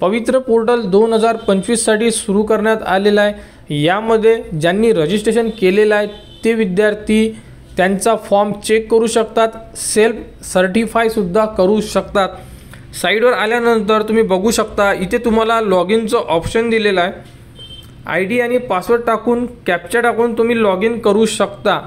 पवित्र पोर्टल 2025साठी सुरू करण्यात आलेला आहे। यामध्ये ज्यांनी रजिस्ट्रेशन केलेलं आहे ते विद्यार्थी त्यांचा फॉर्म चेक करू शकतात, सेल्फ सर्टिफायसुद्धा करू शकतात। साईडवर आल्यानंतर तुम्ही बघू शकता इथे तुम्हाला लॉग इनचं ऑप्शन दिलेलं आहे। ID आणि पासवर्ड टाकून कॅप्चा टाकून तुम्ही लॉग इन करू शकता।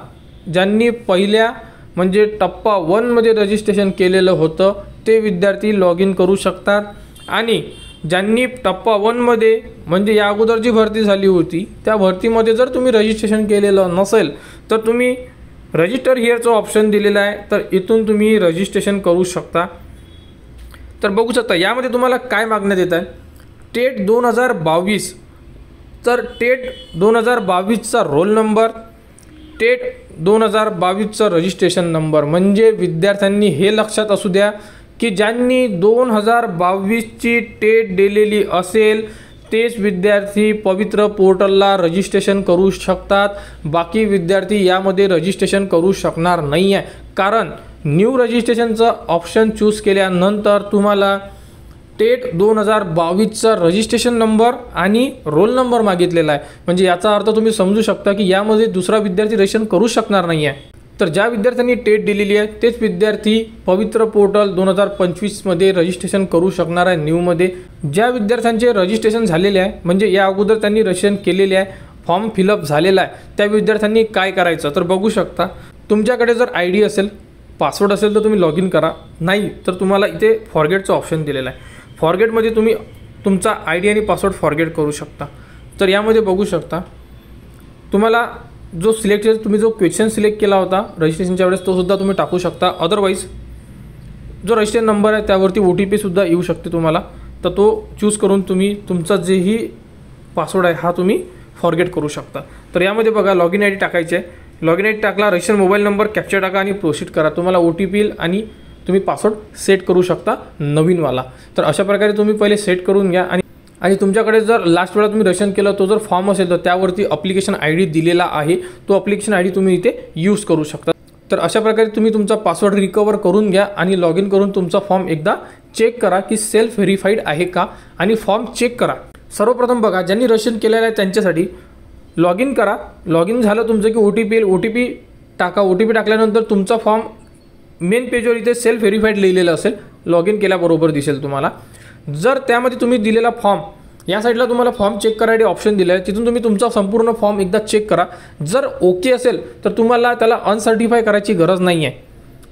ज्यांनी पहिल्या म्हणजे टप्पा 1 मध्ये रजिस्ट्रेशन केलेलं होतं ते विद्यार्थी लॉग इन करू शकतात आणि ज्यांनी टप्पा 1 मध्ये म्हणजे या अगोदर जी भरती झाली होती त्या भरतीमध्ये जर तुम्ही रजिस्ट्रेशन केलेलं नसेल तर तुम्ही रजिस्टर हिअरचं ऑप्शन दिलेलं आहे, तर इथून तुम्ही रजिस्ट्रेशन करू शकता। तर बघू शकता यामध्ये तुम्हाला काय मागण्यात येत आहे, टेट 2022, तर टेट 2022चा रोल नंबर, टेट 2022चा रजिस्ट्रेशन नंबर। म्हणजे विद्यार्थ्यांनी हे लक्षात असू द्या की ज्यांनी 2022ची टेट दिलेली असेल तेच विद्यार्थी पवित्र पोर्टलला रजिस्ट्रेशन करू शकतात। बाकी विद्यार्थी यामध्ये रजिस्ट्रेशन करू शकणार नाही आहे, कारण न्यू रजिस्ट्रेशनचं ऑप्शन चूज केल्यानंतर तुम्हाला टेट 2022चा रजिस्ट्रेशन नंबर आणि रोल नंबर मागितलेला आहे। म्हणजे याचा अर्थ तुम्ही समजू शकता की यामध्ये दुसरा विद्यार्थी रजिस्ट्रेशन करू शकणार नाही आहे। तर ज्या विद्यार्थ्यांनी टेट दिलेली आहे तेच विद्यार्थी पवित्र पोर्टल 2025मध्ये रजिस्ट्रेशन करू शकणार आहे न्यूमध्ये। ज्या विद्यार्थ्यांचे रजिस्ट्रेशन झालेले आहे म्हणजे या अगोदर त्यांनी रजिस्ट्रेशन केलेले आहे, फॉर्म फिलअप झालेला आहे, त्या विद्यार्थ्यांनी काय करायचं तर बघू शकता तुमच्याकडे जर ID असेल, पासवर्ड असेल तर तुम्ही लॉग इन करा, नाही तर तुम्हाला इथे फॉरगेटचं ऑप्शन दिलेलं आहे। फॉरगेटमध्ये तुम्ही तुमचा ID आणि पासवर्ड फॉरगेट करू शकता। तर यामध्ये बघू शकता तुम्हाला जो सिलेक्ट तुम्ही जो क्वेश्चन सिलेक्ट केला होता रजिस्ट्रेशनच्या वेळेस तो सुद्धा तुम्ही टाकू शकता। अदरवाईज जो रजिस्ट्रेशन नंबर आहे त्यावरती OTP सुद्धा येऊ शकते तुम्हाला, तर तो चूज करून तुम्ही तुमचा जेही पासवर्ड आहे हा तुम्ही फॉरगेट करू शकता। तर यामध्ये बघा लॉग इन ID टाकायचे आहे, लॉग इन ID टाकला, रजिस्ट्रेशन मोबाईल नंबर कॅप्चा टाका आणि प्रोसीड करा। तुम्हाला OTP येईल आणि तुम्ही पासवर्ड सेट करू शकता नवीनवाला। तर अशा प्रकारे तुम्ही पहिले सेट करून घ्या आणि तुमच्याकडे जर लास्ट वेळा तुम्ही रजिस्ट्रेशन केलं तो जर फॉर्म असेल तर त्यावरती ॲप्लिकेशन ID दिलेला आहे, तो ॲप्लिकेशन ID तुम्ही इथे यूज करू शकता। तर अशा प्रकारे तुम्ही तुमचा पासवर्ड रिकवर करून घ्या आणि लॉग इन करून तुमचा फॉर्म एकदा चेक करा की सेल्फ व्हेरीफाईड आहे का आणि फॉर्म चेक करा। सर्वप्रथम बघा ज्यांनी रजिस्ट्रेशन केलेलं आहे त्यांच्यासाठी लॉग इन करा, लॉग इन झालं तुमचं की OTP येईल, OTP टाका, OTP टाकल्यानंतर तुमचा फॉर्म मेन पेजवर इथे सेल्फ व्हेरीफाईड लिहिलेलं असेल, लॉग इन केल्याबरोबर दिसेल तुम्हाला। जर त्यामध्ये तुम्ही दिलेला फॉर्म या साईडला तुम्हाला फॉर्म चेक करायचे ऑप्शन दिले आहे, तिथून तुम्ही तुमचा संपूर्ण फॉर्म एकदा चेक करा। जर ओके असेल तर तुम्हाला त्याला अनसर्टिफाय करायची गरज नाही आहे,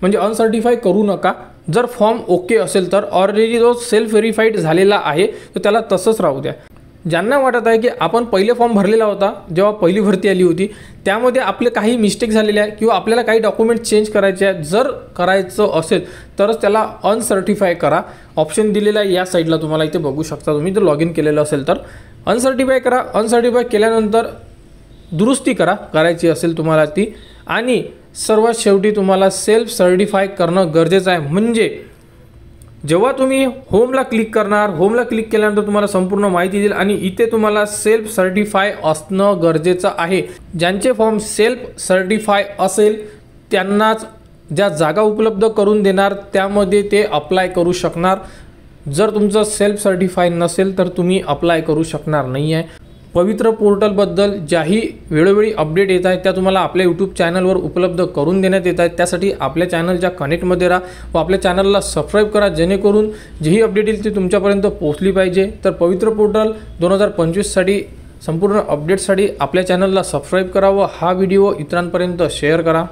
म्हणजे अनसर्टिफाय करू नका। जर फॉर्म ओके असेल तर ऑलरेडी जो सेल्फ व्हेरीफाईड झालेला आहे तर त्याला तसंच राहू द्या। ज्यांना वाटत आहे की आपण पहिले फॉर्म भरलेला होता जेव्हा पहिली भरती आली होती त्यामध्ये आपले काही मिस्टेक झालेले आहे किंवा आपल्याला काही डॉक्युमेंट चेंज करायचे आहेत, जर करायचं असेल तरच त्याला अनसर्टिफाय करा ऑप्शन दिलेला आहे या साईडला तुम्हाला इथे बघू शकता। तुम्ही जर लॉग इन केलेलं असेल तर अनसर्टिफाय करा, अनसर्टिफाय केल्यानंतर दुरुस्ती करायची असेल तुम्हाला ती, आणि सर्वात शेवटी तुम्हाला सेल्फ सर्टिफाय करणं गरजेचं आहे। म्हणजे जेव्हा तुम्ही होमला क्लिक करणार, होमला क्लिक केल्यानंतर तुम्हाला संपूर्ण माहिती देईल आणि इथे तुम्हाला सेल्फ सर्टिफाय असणं गरजेचं आहे। ज्यांचे फॉर्म सेल्फ सर्टिफाय असेल त्यांनाच ज्या जागा उपलब्ध करून देणार त्यामध्ये ते अप्लाय करू शकणार। जर तुमचं सेल्फ सर्टिफाय नसेल तर तुम्ही अप्लाय करू शकणार नाही आहे। पवित्र पोर्टलबद्दल ज्याही वेळोवेळी अपडेट येत आहेत त्या तुम्हाला आपल्या यूट्यूब चॅनलवर उपलब्ध करून देण्यात येत आहेत। त्यासाठी आपल्या चॅनलच्या कनेक्टमध्ये राहा व आपल्या चॅनलला सबस्क्राईब करा, जेणेकरून जेही अपडेट येईल ती तुमच्यापर्यंत पोहोचली पाहिजे। तर पवित्र पोर्टल 2025साठी संपूर्ण अपडेटसाठी आपल्या चॅनलला सबस्क्राईब करा व हा व्हिडिओ इतरांपर्यंत शेअर करा।